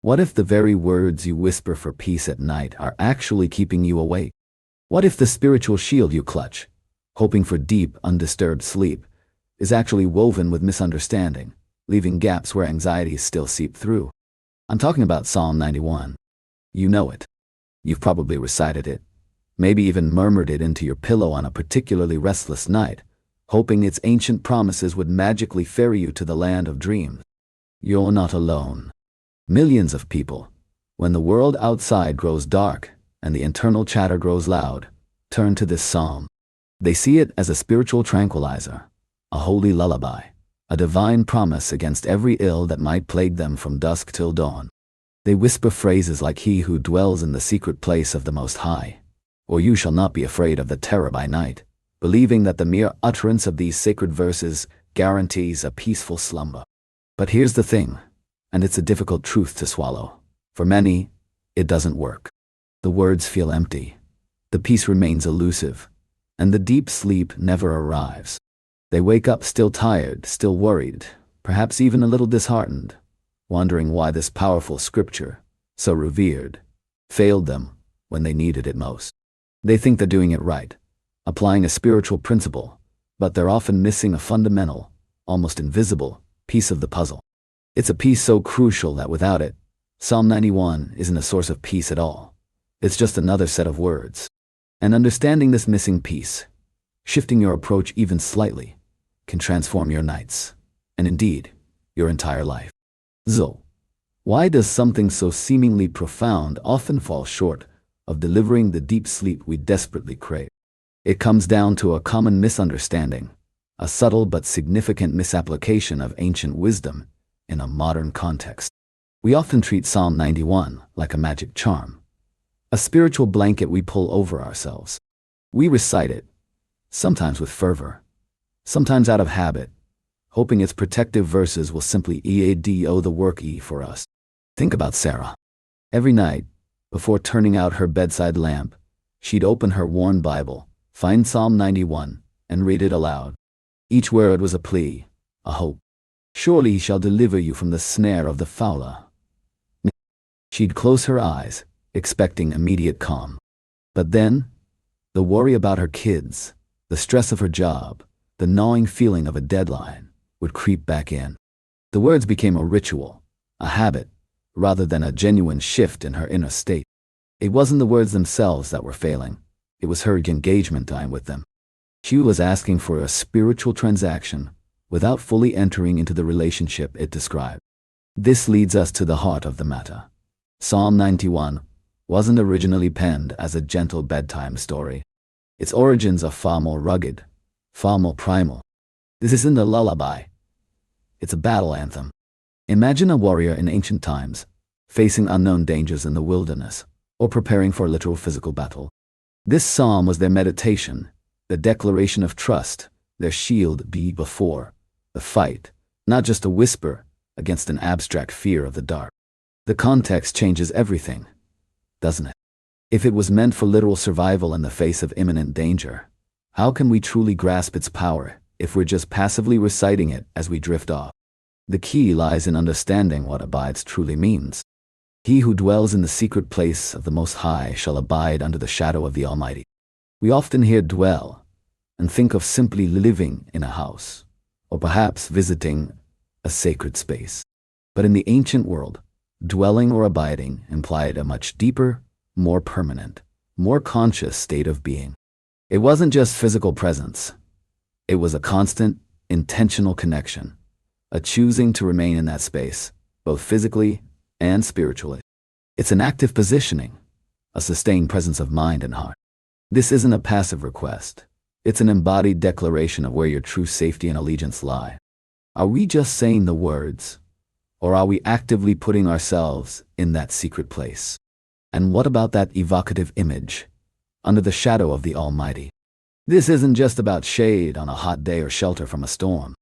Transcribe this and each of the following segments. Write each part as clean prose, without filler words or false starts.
What if the very words you whisper for peace at night are actually keeping you awake? What if the spiritual shield you clutch, hoping for deep, undisturbed sleep, is actually woven with misunderstanding, leaving gaps where anxieties still seep through? I'm talking about Psalm 91. You know it. You've probably recited it, maybe even murmured it into your pillow on a particularly restless night, hoping its ancient promises would magically ferry you to the land of dreams. You're not alone. Millions of people, when the world outside grows dark and the internal chatter grows loud, turn to this psalm. They see it as a spiritual tranquilizer, a holy lullaby, a divine promise against every ill that might plague them from dusk till dawn. They whisper phrases like "He who dwells in the secret place of the Most High," or "You shall not be afraid of the terror by night," believing that the mere utterance of these sacred verses guarantees a peaceful slumber. But here's the thing, and it's a difficult truth to swallow. For many, it doesn't work. The words feel empty, the peace remains elusive, and the deep sleep never arrives. They wake up still tired, still worried, perhaps even a little disheartened, wondering why this powerful scripture, so revered, failed them when they needed it most. They think they're doing it right, applying a spiritual principle, but they're often missing a fundamental, almost invisible, piece of the puzzle. It's a piece so crucial that without it, Psalm 91 isn't a source of peace at all. It's just another set of words. And understanding this missing piece, shifting your approach even slightly, can transform your nights, and indeed, your entire life. So, why does something so seemingly profound often fall short of delivering the deep sleep we desperately crave? It comes down to a common misunderstanding, a subtle but significant misapplication of ancient wisdom in a modern context. We often treat Psalm 91 like a magic charm, a spiritual blanket we pull over ourselves. We recite it, sometimes with fervor, sometimes out of habit, hoping its protective verses will simply do the work for us. Think about Sarah. Every night, before turning out her bedside lamp, she'd open her worn Bible, find Psalm 91, and read it aloud. Each word was a plea, a hope. Surely he shall deliver you from the snare of the fowler. She'd close her eyes, expecting immediate calm. But then, the worry about her kids, the stress of her job, the gnawing feeling of a deadline would creep back in. The words became a ritual, a habit, rather than a genuine shift in her inner state. It wasn't the words themselves that were failing. It was her engagement time with them. She was asking for a spiritual transaction without fully entering into the relationship it described. This leads us to the heart of the matter. Psalm 91 wasn't originally penned as a gentle bedtime story. Its origins are far more rugged, far more primal. This isn't a lullaby. It's a battle anthem. Imagine a warrior in ancient times, facing unknown dangers in the wilderness, or preparing for a literal physical battle. This psalm was their meditation, the declaration of trust, their shield before the fight, not just a whisper against an abstract fear of the dark. The context changes everything, doesn't it? If it was meant for literal survival in the face of imminent danger, how can we truly grasp its power if we're just passively reciting it as we drift off? The key lies in understanding what abides truly means. He who dwells in the secret place of the Most High shall abide under the shadow of the Almighty. We often hear dwell and think of simply living in a house, or perhaps visiting a sacred space. But in the ancient world, dwelling or abiding implied a much deeper, more permanent, more conscious state of being. It wasn't just physical presence. It was a constant, intentional connection, a choosing to remain in that space, both physically and spiritually. It's an active positioning, a sustained presence of mind and heart. This isn't a passive request. It's an embodied declaration of where your true safety and allegiance lie. Are we just saying the words, or are we actively putting ourselves in that secret place? And what about that evocative image, under the shadow of the Almighty? This isn't just about shade on a hot day or shelter from a storm.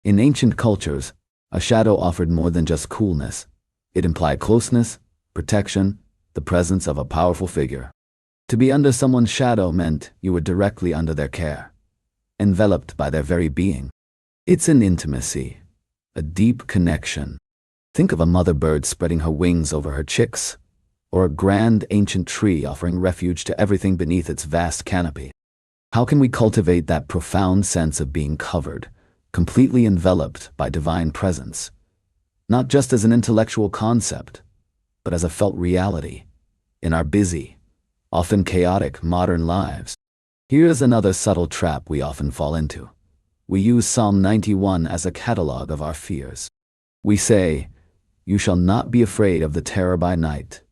In ancient cultures, a shadow offered more than just coolness. It implied closeness, protection, the presence of a powerful figure. To be under someone's shadow meant you were directly under their care, enveloped by their very being. It's an intimacy, a deep connection, Think of a mother bird spreading her wings over her chicks, or a grand ancient tree offering refuge to everything beneath its vast canopy. How can we cultivate that profound sense of being covered, completely enveloped by divine presence, not just as an intellectual concept, but as a felt reality in our busy, often chaotic modern lives? Here's another subtle trap we often fall into. We use Psalm 91 as a catalog of our fears. We say, "You shall not be afraid of the terror by night,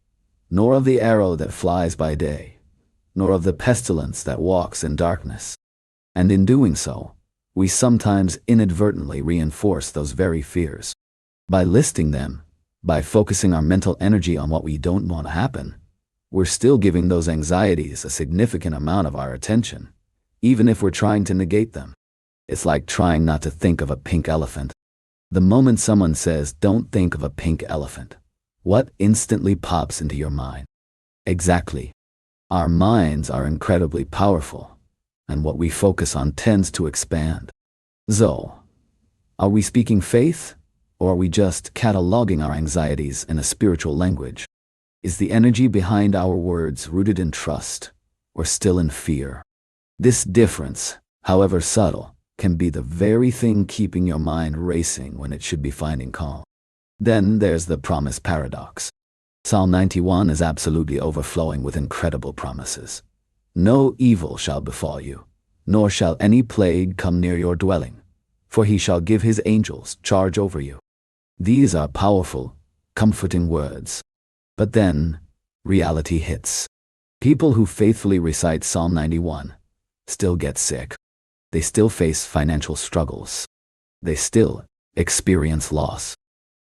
nor of the arrow that flies by day, nor of the pestilence that walks in darkness." And in doing so, we sometimes inadvertently reinforce those very fears. By listing them, by focusing our mental energy on what we don't want to happen, we're still giving those anxieties a significant amount of our attention, even if we're trying to negate them. It's like trying not to think of a pink elephant. The moment someone says, "Don't think of a pink elephant," what instantly pops into your mind? Exactly. Our minds are incredibly powerful, and what we focus on tends to expand. So, are we speaking faith, or are we just cataloging our anxieties in a spiritual language? Is the energy behind our words rooted in trust, or still in fear? This difference, however subtle, can be the very thing keeping your mind racing when it should be finding calm. Then there's the promise paradox. Psalm 91 is absolutely overflowing with incredible promises. "No evil shall befall you, nor shall any plague come near your dwelling, for he shall give his angels charge over you." These are powerful, comforting words. But then, reality hits. People who faithfully recite Psalm 91 still get sick. They still face financial struggles. They still experience loss.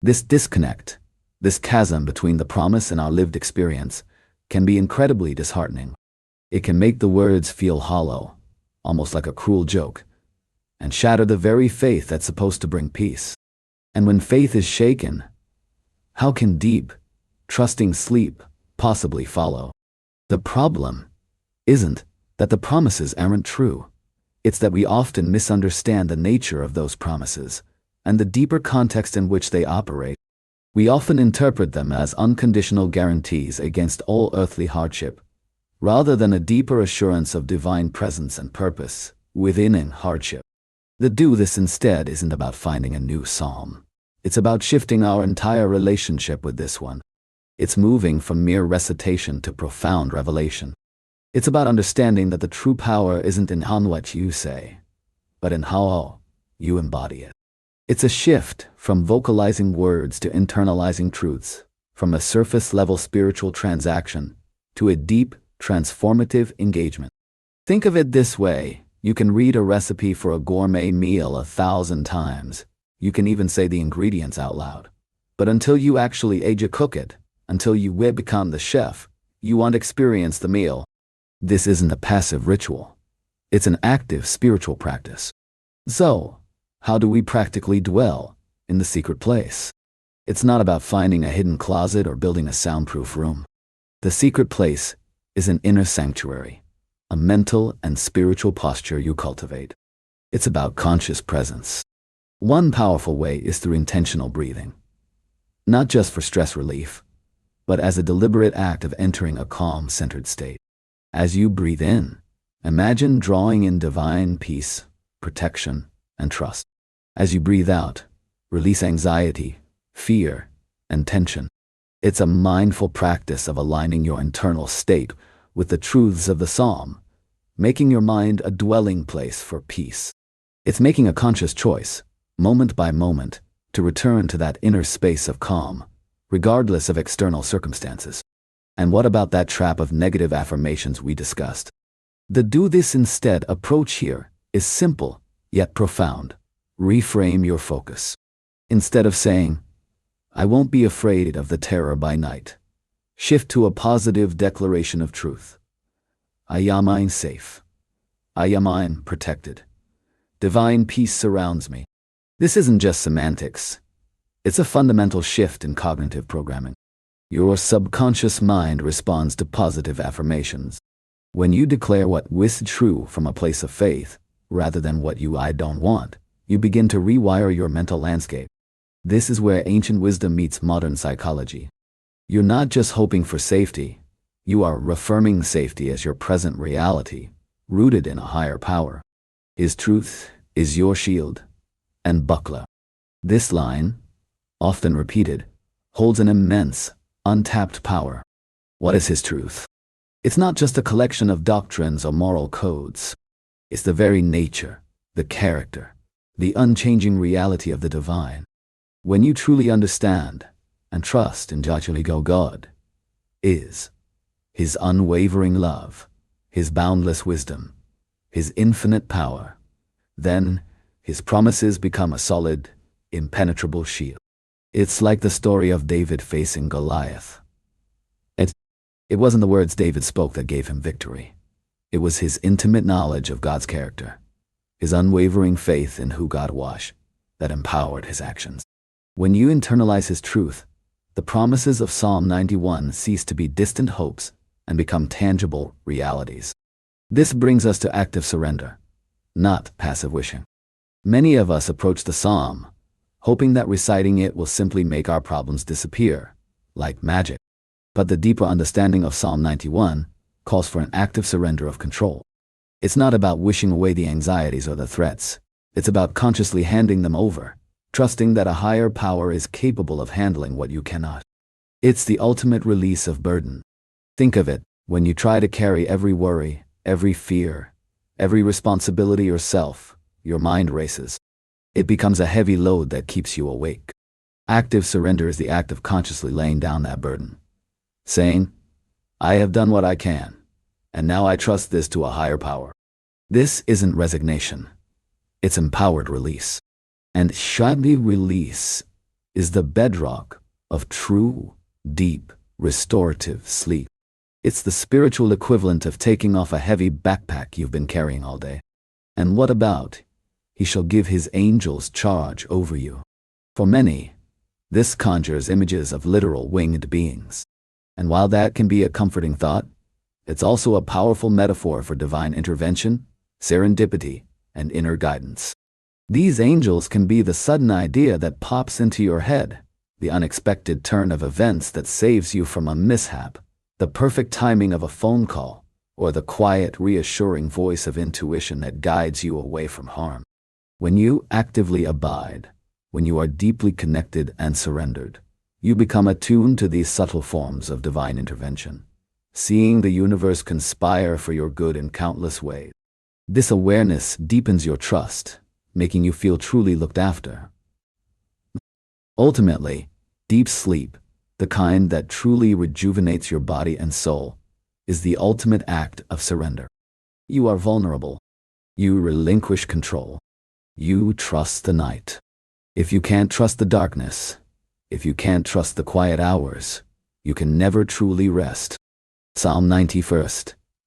This disconnect, this chasm between the promise and our lived experience, can be incredibly disheartening. It can make the words feel hollow, almost like a cruel joke, and shatter the very faith that's supposed to bring peace. And when faith is shaken, how can deep, trusting sleep possibly follow? The problem isn't that the promises aren't true. It's that we often misunderstand the nature of those promises and the deeper context in which they operate. We often interpret them as unconditional guarantees against all earthly hardship, rather than a deeper assurance of divine presence and purpose within hardship. The do this instead isn't about finding a new psalm. It's about shifting our entire relationship with this one. It's moving from mere recitation to profound revelation. It's about understanding that the true power isn't in what you say, but in how you embody it. It's a shift from vocalizing words to internalizing truths, from a surface-level spiritual transaction to a deep, transformative engagement. Think of it this way: you can read a recipe for a gourmet meal 1,000 times. You can even say the ingredients out loud. But until you actually cook it, until you become the chef, you won't experience the meal. This isn't a passive ritual. It's an active spiritual practice. So, how do we practically dwell in the secret place? It's not about finding a hidden closet or building a soundproof room. The secret place is an inner sanctuary, a mental and spiritual posture you cultivate. It's about conscious presence. One powerful way is through intentional breathing. Not just for stress relief, but as a deliberate act of entering a calm, centered state. As you breathe in, imagine drawing in divine peace, protection, and trust. As you breathe out, release anxiety, fear, and tension. It's a mindful practice of aligning your internal state with the truths of the psalm, making your mind a dwelling place for peace. It's making a conscious choice, moment by moment, to return to that inner space of calm, regardless of external circumstances. And what about that trap of negative affirmations we discussed? The do this instead approach here is simple, yet profound. Reframe your focus. Instead of saying, "I won't be afraid of the terror by night," shift to a positive declaration of truth. "I am safe. I am protected. Divine peace surrounds me." This isn't just semantics. It's a fundamental shift in cognitive programming. Your subconscious mind responds to positive affirmations. When you declare what is true from a place of faith, rather than what I don't want, you begin to rewire your mental landscape. This is where ancient wisdom meets modern psychology. You're not just hoping for safety, you are affirming safety as your present reality, rooted in a higher power. His truth is your shield and buckler. This line, often repeated, holds an immense, untapped power. What is his truth? It's not just a collection of doctrines or moral codes. It's the very nature, the character, the unchanging reality of the divine. When you truly understand and trust in God is his unwavering love, his boundless wisdom, his infinite power, then his promises become a solid, impenetrable shield. It's like the story of David facing Goliath. It wasn't the words David spoke that gave him victory. It was his intimate knowledge of God's character, his unwavering faith in who God was, that empowered his actions. When you internalize his truth, the promises of Psalm 91 cease to be distant hopes and become tangible realities. This brings us to active surrender, not passive wishing. Many of us approach the psalm, hoping that reciting it will simply make our problems disappear, like magic. But the deeper understanding of Psalm 91 calls for an active surrender of control. It's not about wishing away the anxieties or the threats. It's about consciously handing them over, trusting that a higher power is capable of handling what you cannot. It's the ultimate release of burden. Think of it, when you try to carry every worry, every fear, every responsibility yourself, your mind races. It becomes a heavy load that keeps you awake. Active surrender is the act of consciously laying down that burden, saying, I have done what I can, and now I trust this to a higher power. This isn't resignation. It's empowered release. And shoddy release is the bedrock of true, deep, restorative sleep. It's the spiritual equivalent of taking off a heavy backpack you've been carrying all day. And what about, he shall give his angels charge over you? For many, this conjures images of literal winged beings. And while that can be a comforting thought, it's also a powerful metaphor for divine intervention, serendipity, and inner guidance. These angels can be the sudden idea that pops into your head, the unexpected turn of events that saves you from a mishap, the perfect timing of a phone call, or the quiet, reassuring voice of intuition that guides you away from harm. When you actively abide, when you are deeply connected and surrendered, you become attuned to these subtle forms of divine intervention, seeing the universe conspire for your good in countless ways. This awareness deepens your trust, making you feel truly looked after. Ultimately, deep sleep, the kind that truly rejuvenates your body and soul, is the ultimate act of surrender. You are vulnerable. You relinquish control. You trust the night. If you can't trust the darkness, if you can't trust the quiet hours, you can never truly rest. Psalm 91,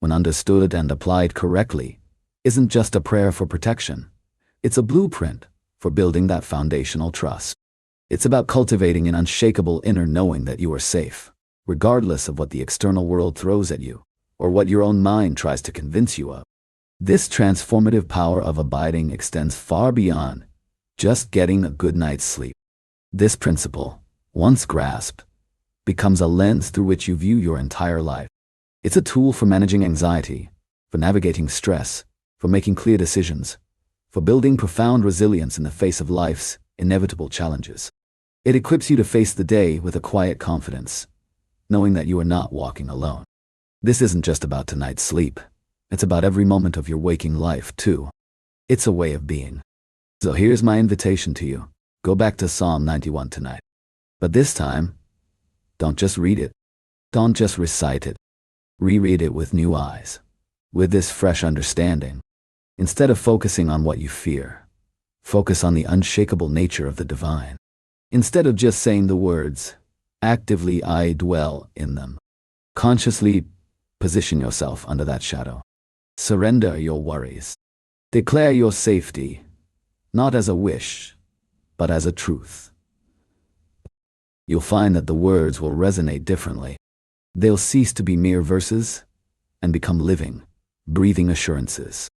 when understood and applied correctly, isn't just a prayer for protection. It's a blueprint for building that foundational trust. It's about cultivating an unshakable inner knowing that you are safe, regardless of what the external world throws at you, or what your own mind tries to convince you of. This transformative power of abiding extends far beyond just getting a good night's sleep. This principle, once grasped, becomes a lens through which you view your entire life. It's a tool for managing anxiety, for navigating stress, for making clear decisions, for building profound resilience in the face of life's inevitable challenges. It equips you to face the day with a quiet confidence, knowing that you are not walking alone. This isn't just about tonight's sleep. It's about every moment of your waking life, too. It's a way of being. So here's my invitation to you. Go back to Psalm 91 tonight. But this time, don't just read it. Don't just recite it. Reread it with new eyes, with this fresh understanding. Instead of focusing on what you fear, focus on the unshakable nature of the divine. Instead of just saying the words, actively I dwell in them. Consciously position yourself under that shadow. Surrender your worries. Declare your safety, not as a wish, but as a truth. You'll find that the words will resonate differently. They'll cease to be mere verses and become living, breathing assurances.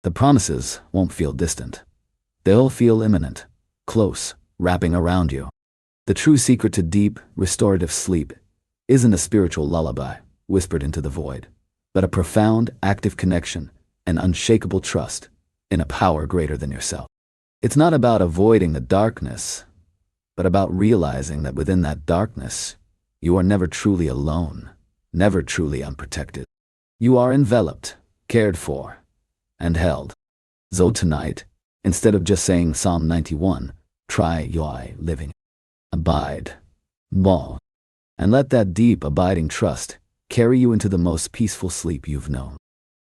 The promises won't feel distant. They'll feel imminent, close, wrapping around you. The true secret to deep, restorative sleep isn't a spiritual lullaby whispered into the void, but a profound, active connection and unshakable trust in a power greater than yourself. It's not about avoiding the darkness, but about realizing that within that darkness, you are never truly alone, never truly unprotected. You are enveloped, cared for, and held. So tonight, instead of just saying Psalm 91, try your living. Abide, more, and let that deep, abiding trust carry you into the most peaceful sleep you've known.